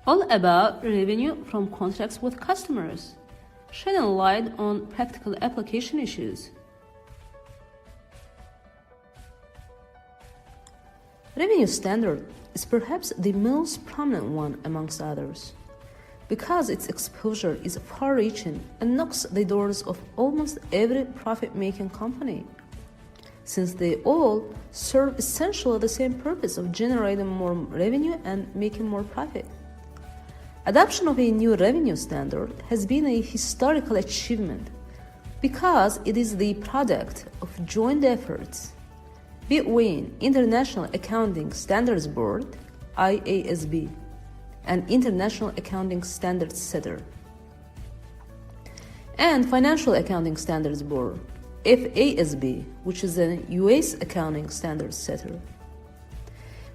all about revenue from contracts with customers, shedding light on practical application issues. Revenue standard is perhaps the most prominent one amongst others, because its exposure is far-reaching and knocks the doors of almost every profit-making company, since they all serve essentially the same purpose of generating more revenue and making more profit. Adoption of a new revenue standard has been a historical achievement because it is the product of joint efforts between International Accounting Standards Board, IASB, and International Accounting Standards Setter, and Financial Accounting Standards Board, FASB, which is a US accounting standards setter.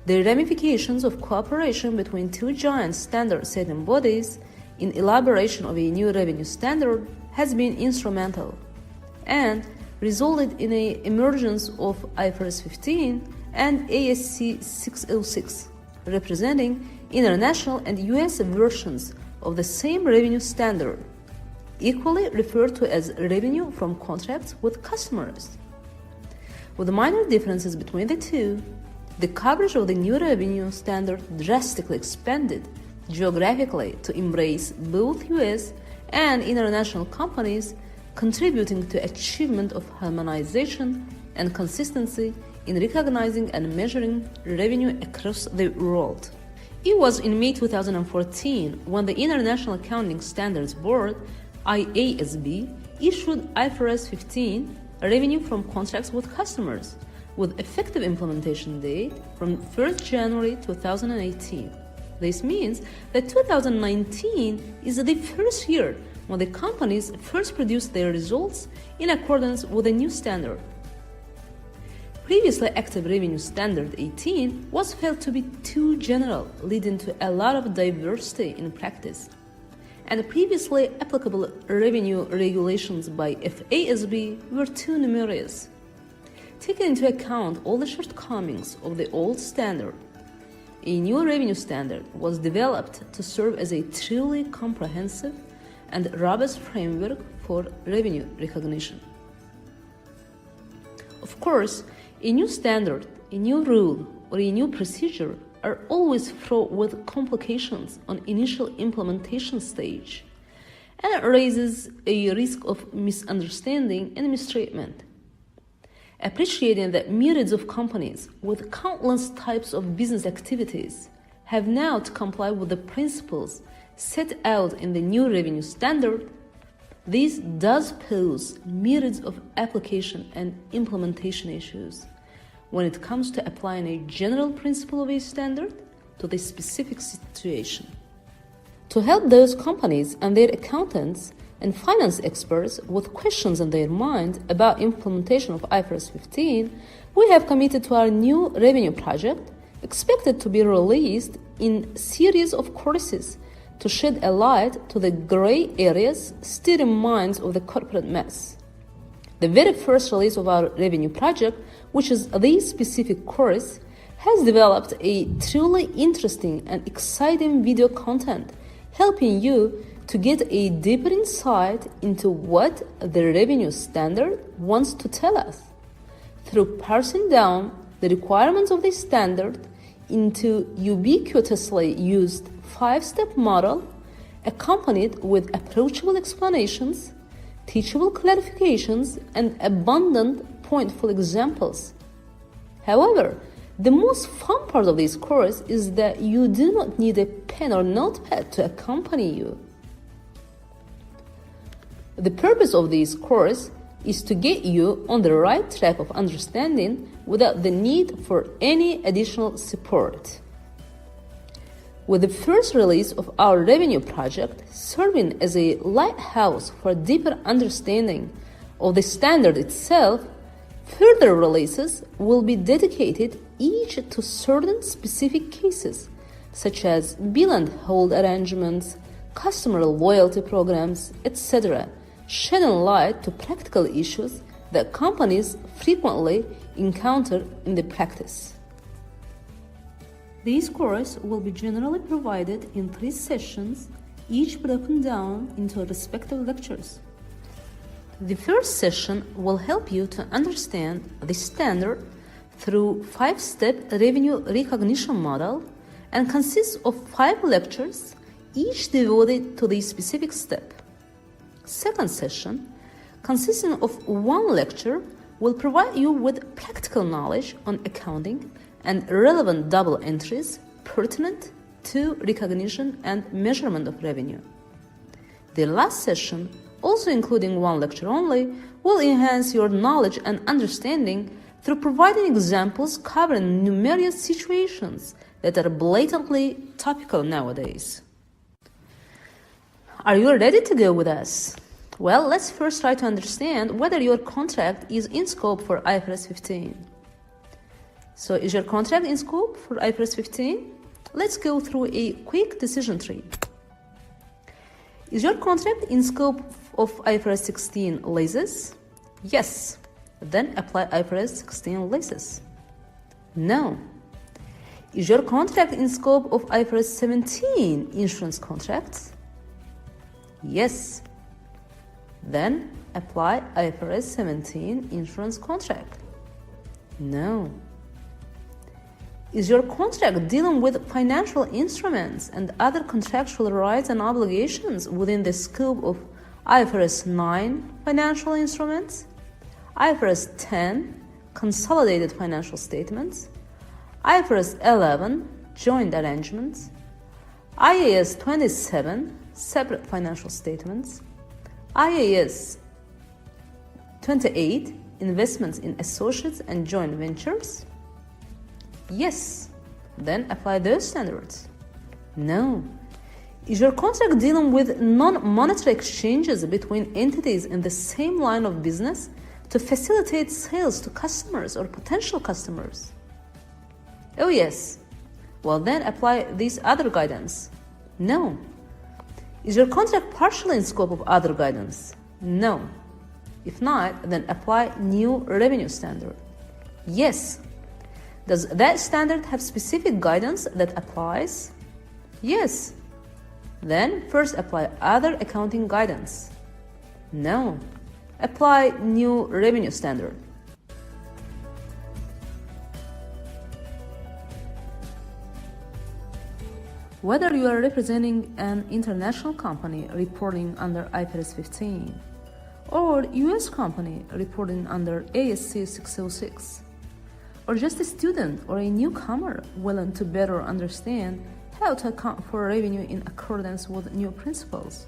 The ramifications of cooperation between two giant standard-setting bodies in elaboration of a new revenue standard has been instrumental and resulted in an emergence of IFRS 15 and ASC 606, representing international and US versions of the same revenue standard, equally referred to as revenue from contracts with customers. With minor differences between the two, the coverage of the new revenue standard drastically expanded geographically to embrace both US and international companies, contributing to achievement of harmonization and consistency in recognizing and measuring revenue across the world. It was in May 2014 when the International Accounting Standards Board, IASB, issued IFRS 15, Revenue from Contracts with Customers, with effective implementation date from 1st January 2018. This means that 2019 is the first year when the companies first produced their results in accordance with the new standard. Previously active Revenue Standard 18 was felt to be too general, leading to a lot of diversity in practice. And previously applicable revenue regulations by FASB were too numerous. Taking into account all the shortcomings of the old standard, a new revenue standard was developed to serve as a truly comprehensive and robust framework for revenue recognition. Of course, a new standard, a new rule, or a new procedure are always fraught with complications on initial implementation stage, and it raises a risk of misunderstanding and mistreatment. Appreciating that myriads of companies with countless types of business activities have now to comply with the principles set out in the new revenue standard, this does pose myriads of application and implementation issues when it comes to applying a general principle of a standard to the specific situation. To help those companies and their accountants and finance experts with questions in their mind about implementation of IFRS 15, we have committed to our new revenue project, expected to be released in series of courses to shed a light to the gray areas still in minds of the corporate mass. The very first release of our revenue project, which is the specific course, has developed a truly interesting and exciting video content, helping you to get a deeper insight into what the revenue standard wants to tell us, through parsing down the requirements of the standard into ubiquitously used 5-step model, accompanied with approachable explanations, teachable clarifications, and abundant pointful examples. However, the most fun part of this course is that you do not need a pen or notepad to accompany you. The purpose of this course is to get you on the right track of understanding without the need for any additional support. With the first release of our revenue project serving as a lighthouse for deeper understanding of the standard itself, further releases will be dedicated each to certain specific cases, such as bill and hold arrangements, customer loyalty programs, etc., shedding light to practical issues that companies frequently encounter in the practice. This course will be generally provided in 3 sessions, each broken down into respective lectures. The first session will help you to understand the standard through 5-step revenue recognition model and consists of 5 lectures, each devoted to the specific step. Second session, consisting of 1 lecture, will provide you with practical knowledge on accounting and relevant double entries pertinent to recognition and measurement of revenue. The last session, also including 1 lecture only, will enhance your knowledge and understanding through providing examples covering numerous situations that are blatantly topical nowadays. Are you ready to go with us? Well, let's first try to understand whether your contract is in scope for IFRS 15. So, is your contract in scope for IFRS 15? Let's go through a quick decision tree. Is your contract in scope of IFRS 16 leases? Yes. Then apply IFRS 16 leases. No. Is your contract in scope of IFRS 17 insurance contracts? Yes. Then apply IFRS 17 insurance contract. No. Is your contract dealing with financial instruments and other contractual rights and obligations within the scope of IFRS 9 financial instruments, IFRS 10 consolidated financial statements, IFRS 11 joint arrangements, IAS 27 separate financial statements, IAS 28 investments in associates and joint ventures? Yes. Then apply those standards. No. Is your contract dealing with non-monetary exchanges between entities in the same line of business to facilitate sales to customers or potential customers? Oh yes. Well, then apply this other guidance. No. Is your contract partially in scope of other guidance? No. If not, then apply new revenue standard. Yes. Does that standard have specific guidance that applies? Yes. Then first apply other accounting guidance. No. Apply new revenue standard. Whether you are representing an international company reporting under IFRS 15 or US company reporting under ASC 606, or just a student or a newcomer willing to better understand how to account for revenue in accordance with new principles,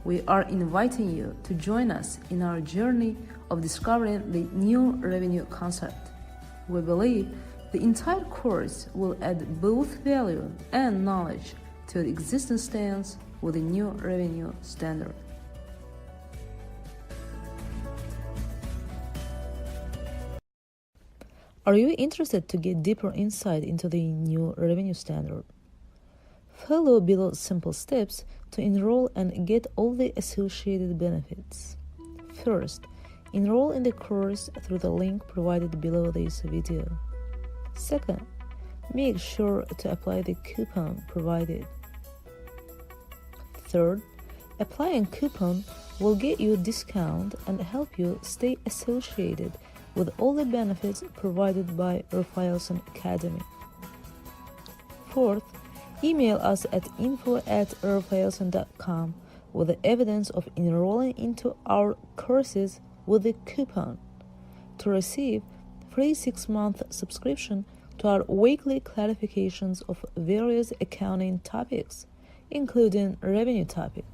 we are inviting you to join us in our journey of discovering the new revenue concept. We believe the entire course will add both value and knowledge to the existing stance with the new revenue standard. Are you interested to get deeper insight into the new revenue standard? Follow below simple steps to enroll and get all the associated benefits. First, enroll in the course through the link provided below this video. Second, make sure to apply the coupon provided. Third, applying coupon will get you a discount and help you stay associated with all the benefits provided by Ramifications Academy. Fourth, email us at info@ramifications.com with the evidence of enrolling into our courses with the coupon to receive free 6-month subscription to our weekly clarifications of various accounting topics, including revenue topic.